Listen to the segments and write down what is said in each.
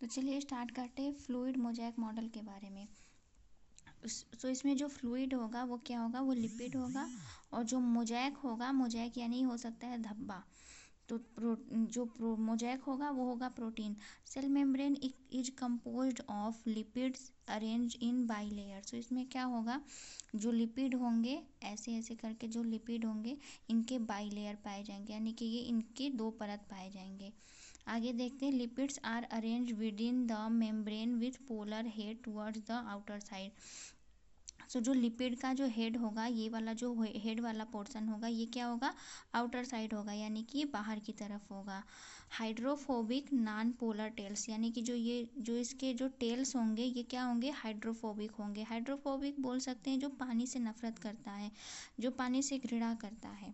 तो चलिए स्टार्ट करते हैं फ्लूइड मोज़ेक मॉडल के बारे में। तो इसमें जो फ्लूइड होगा वो क्या होगा, वो लिपिड होगा, और जो मोज़ेक होगा, मोज़ेक यानी हो सकता है धब्बा, तो मोज़ेक होगा वो होगा protein. Cell membrane is composed of lipids arrange in bilayer. तो इसमें क्या होगा, जो लिपिड होंगे ऐसे ऐसे करके, जो लिपिड होंगे इनके बाईलेयर पाए जाएंगे, यानी कि ये इनकी दो परत पाए जाएंगे। आगे देखते हैं, lipids are arrange within the membrane with polar head towards the outer side. So जो लिपिड का जो हेड होगा, ये वाला जो हेड वाला पोर्शन होगा, ये क्या होगा, आउटर साइड होगा, यानी कि बाहर की तरफ होगा। हाइड्रोफोबिक नॉन पोलर टेल्स, यानी कि जो इसके जो टेल्स होंगे ये क्या होंगे, हाइड्रोफोबिक होंगे। हाइड्रोफोबिक बोल सकते हैं जो पानी से नफरत करता है, जो पानी से घृणा करता है।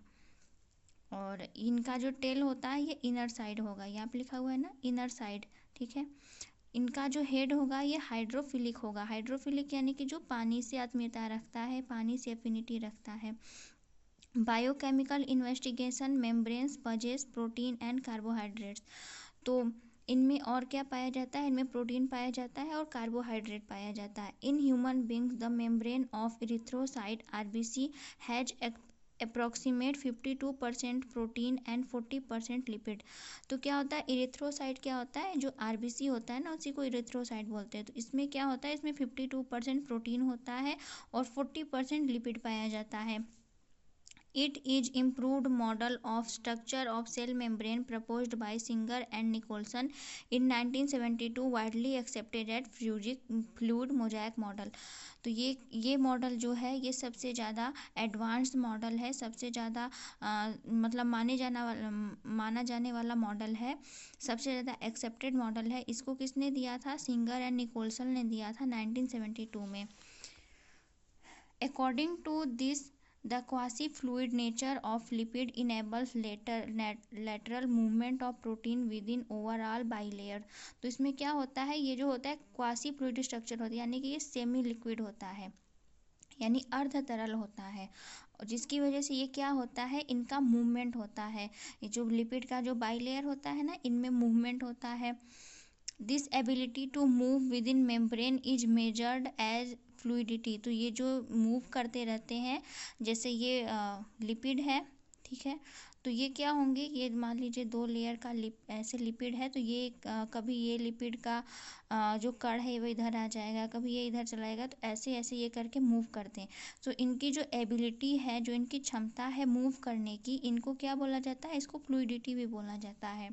और इनका जो टेल होता है ये इनर साइड होगा, यहाँ पे लिखा हुआ है ना इनर साइड, ठीक है। इनका जो हेड होगा ये हाइड्रोफिलिक होगा। हाइड्रोफिलिक यानी कि जो पानी से आत्मीयता रखता है, पानी से एफिनिटी रखता है। Biochemical investigation membranes possess protein and carbohydrates. तो इनमें और क्या पाया जाता है, इनमें प्रोटीन पाया जाता है और कार्बोहाइड्रेट पाया जाता है। In human beings the membrane of erythrocyte RBC has approximate 52% protein and 40% lipid. तो क्या होता है, इरिथ्रोसाइट क्या होता है, जो आरबीसी होता है ना उसी को इरिथ्रोसाइट बोलते हैं। तो इसमें क्या होता है, इसमें 52% प्रोटीन होता है और 40% लिपिड पाया जाता है। It is improved model of structure of cell membrane proposed by Singer and Nicholson in 1972, widely accepted as fluid mosaic model। तो ये मॉडल जो है ये सबसे ज़्यादा एडवांस्ड मॉडल है, सबसे ज़्यादा मतलब माना जाने वाला मॉडल है, सबसे ज़्यादा एक्सेप्टेड मॉडल है। इसको किसने दिया था, सिंगर एंड निकोलसन ने दिया था 1972 में। According to this the quasi-fluid nature of lipid enables lateral movement of protein within overall bilayer। तो इसमें क्या होता है, ये जो होता है क्वासी फ्लूइड स्ट्रक्चर होता है, यानी कि ये सेमी लिक्विड होता है, यानी अर्ध तरल होता है, जिसकी वजह से ये क्या होता है, इनका मूवमेंट होता है। ये जो लिपिड का जो बाईलेयर होता है ना, इनमें मूवमेंट होता है। This ability to move within membrane is measured as fluidity. तो ये जो मूव करते रहते हैं, जैसे ये लिपिड है, ठीक है, तो ये क्या होंगे, ये मान लीजिए दो लेयर का ऐसे लिपिड है, तो ये कभी ये लिपिड का जो कण है वो इधर आ जाएगा, कभी ये इधर चलाएगा, तो ऐसे ऐसे ये करके मूव करते हैं। तो इनकी जो एबिलिटी है, जो इनकी क्षमता है मूव करने की, इनको क्या बोला जाता है, इसको फ्लूइडिटी भी बोला जाता है।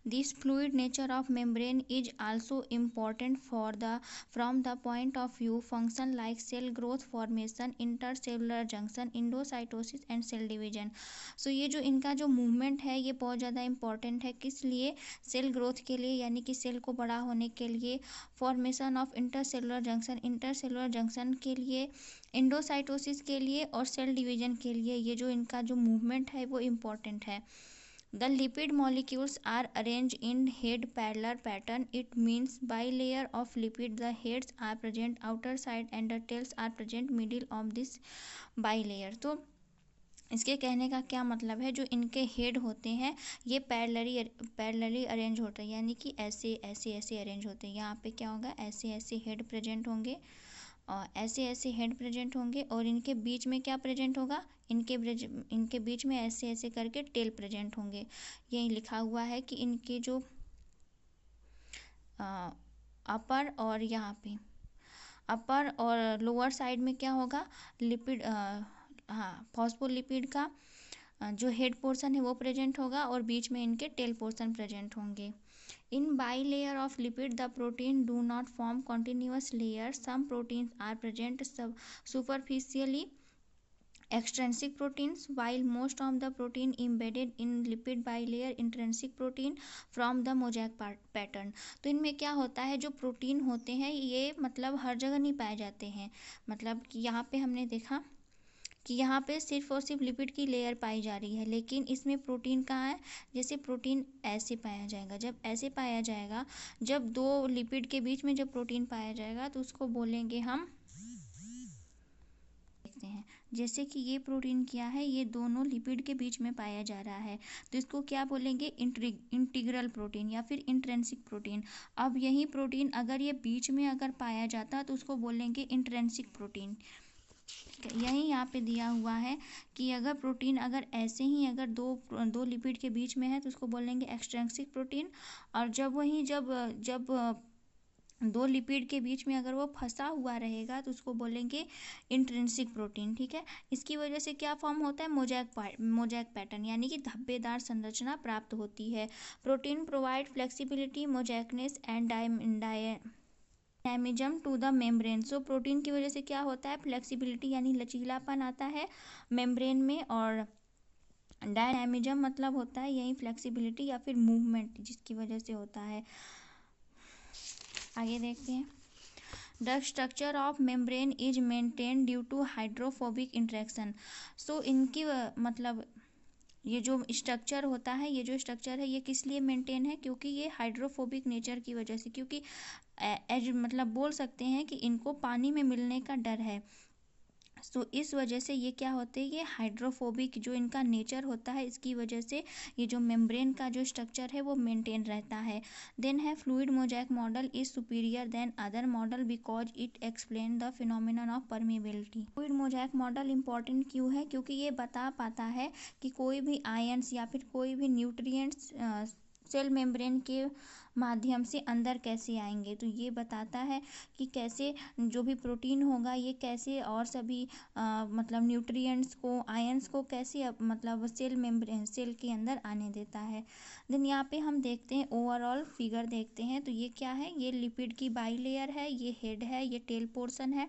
This fluid nature of membrane is also important from the point of view function like cell growth, formation, intercellular junction, endocytosis and cell division। So ये जो इनका जो मूवमेंट है ये बहुत ज़्यादा इम्पॉर्टेंट है, किस लिए, सेल ग्रोथ के लिए, यानी कि सेल को बड़ा होने के लिए, फॉर्मेशन ऑफ इंटरसेलुलर जंक्शन के लिए, एंडोसाइटोसिस के लिए और सेल डिवीजन के लिए। ये जो इनका जो मूवमेंट है वो इम्पॉर्टेंट है। The lipid molecules are arranged in head parallel pattern. It means bilayer of lipid. The heads are present outer side and the tails are present middle of this bilayer। तो इसके कहने का क्या मतलब है, जो इनके हेड होते हैं ये पैरेलली अरेंज होते हैं, यानी कि ऐसे ऐसे ऐसे अरेंज होते हैं। यहाँ पे क्या होगा, ऐसे ऐसे हेड प्रेजेंट होंगे और ऐसे ऐसे हेड प्रेजेंट होंगे, और इनके बीच में क्या प्रेजेंट होगा, इनके बीच में ऐसे ऐसे करके टेल प्रेजेंट होंगे। यही लिखा हुआ है कि इनके जो अपर और यहाँ पे अपर और लोअर साइड में क्या होगा, लिपिड फॉस्फोलिपिड का जो हेड पोर्शन है वो प्रेजेंट होगा, और बीच में इनके टेल पोर्शन प्रेजेंट होंगे। In bilayer of lipid, the protein do not form continuous layers. Some proteins are present superficially, extrinsic proteins, while most of the protein embedded in lipid bilayer intrinsic protein from the mosaic pattern। तो इनमें क्या होता है, जो protein होते हैं ये मतलब हर जगह नहीं पाए जाते हैं। मतलब कि यहाँ पे हमने देखा कि यहाँ पे सिर्फ और सिर्फ लिपिड की लेयर पाई जा रही है, लेकिन इसमें प्रोटीन कहाँ है, जैसे प्रोटीन ऐसे पाया जाएगा। जब ऐसे पाया जाएगा, जब दो लिपिड के बीच में जब प्रोटीन पाया जाएगा तो उसको बोलेंगे हम, देखते हैं, जैसे कि ये प्रोटीन क्या है, ये दोनों लिपिड के बीच में पाया जा रहा है, तो इसको क्या बोलेंगे, इंटीग्रल प्रोटीन या फिर इंट्रिंसिक प्रोटीन। अब यही प्रोटीन अगर ये बीच में अगर पाया जाता तो उसको बोलेंगे इंट्रिंसिक प्रोटीन। यही यहाँ पे दिया हुआ है कि अगर प्रोटीन अगर ऐसे ही अगर दो लिपिड के बीच में है तो उसको बोलेंगे एक्सट्रिंसिक प्रोटीन। और जब दो लिपिड के बीच में अगर वो फंसा हुआ रहेगा तो उसको बोलेंगे इंट्रिंसिक प्रोटीन। ठीक है, इसकी वजह से क्या फॉर्म होता है, मोजैक पैटर्न, यानी कि धब्बेदार संरचना प्राप्त होती है। Protein provide flexibility, mosaicness and dynamism to the membrane. So protein की वजह से क्या होता है, फ्लेक्सिबिलिटी यानी लचीलापन आता है मेम्ब्रेन में, और डायनेमिज्म मतलब होता है यही फ्लेक्सिबिलिटी या फिर मूवमेंट जिसकी वजह से होता है। आगे देखते हैं। The structure of membrane is maintain due to hydrophobic interaction. So इनकी मतलब ये जो स्ट्रक्चर होता है, ये जो स्ट्रक्चर है ये किस लिए मेंटेन है, क्योंकि ये हाइड्रोफोबिक नेचर की वजह से, क्योंकि एज मतलब बोल सकते हैं कि इनको पानी में मिलने का डर है। सो इस वजह से ये क्या होते हैं, ये हाइड्रोफोबिक जो इनका नेचर होता है, इसकी वजह से ये जो मेम्ब्रेन का जो स्ट्रक्चर है वो मेंटेन रहता है। देन है fluid mosaic model is superior then other model because it explain the phenomenon of permeability. Fluid mosaic model important क्यों है, क्योंकि ये बता पाता है कि कोई भी आयंस या फिर कोई भी न्यूट्रिएंट्स सेल मेम्ब्रेन के माध्यम से अंदर कैसे आएंगे। तो ये बताता है कि कैसे जो भी प्रोटीन होगा ये कैसे और सभी मतलब न्यूट्रिएंट्स को, आयंस को कैसे मतलब सेल मेम्ब्रेन, सेल के अंदर आने देता है। देन यहाँ पे हम देखते हैं ओवरऑल फिगर देखते हैं। तो ये क्या है, ये लिपिड की बाई लेयर है, ये हेड है, ये टेल पोर्शन है,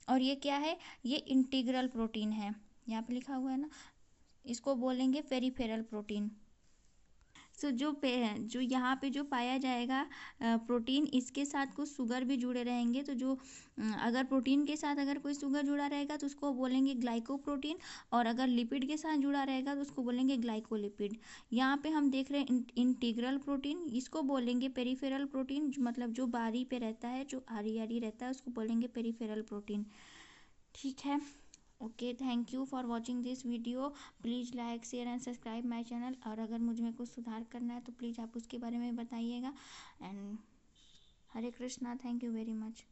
और ये क्या है, ये इंटीग्रल प्रोटीन है। यहाँ पे लिखा हुआ है ना, इसको बोलेंगे पेरिफेरल प्रोटीन। सो जो यहाँ पे जो पाया जाएगा प्रोटीन, इसके साथ कुछ शुगर भी जुड़े रहेंगे। तो जो अगर प्रोटीन के साथ अगर कोई शुगर जुड़ा रहेगा तो उसको बोलेंगे ग्लाइकोप्रोटीन, और अगर लिपिड के साथ जुड़ा रहेगा तो उसको बोलेंगे ग्लाइकोलिपिड। यहाँ पे हम देख रहे हैं इंटीग्रल प्रोटीन, इसको बोलेंगे पेरिफेरल प्रोटीन, मतलब जो बारी पे रहता है, जो आरी आरी रहता है, उसको बोलेंगे पेरिफेरल प्रोटीन। ठीक है, okay, thank you for watching this video. Please like share and subscribe my channel, और अगर मुझ में कुछ सुधार करना है तो प्लीज़ आप उसके बारे में बताइएगा। And Hare Krishna, thank you very much.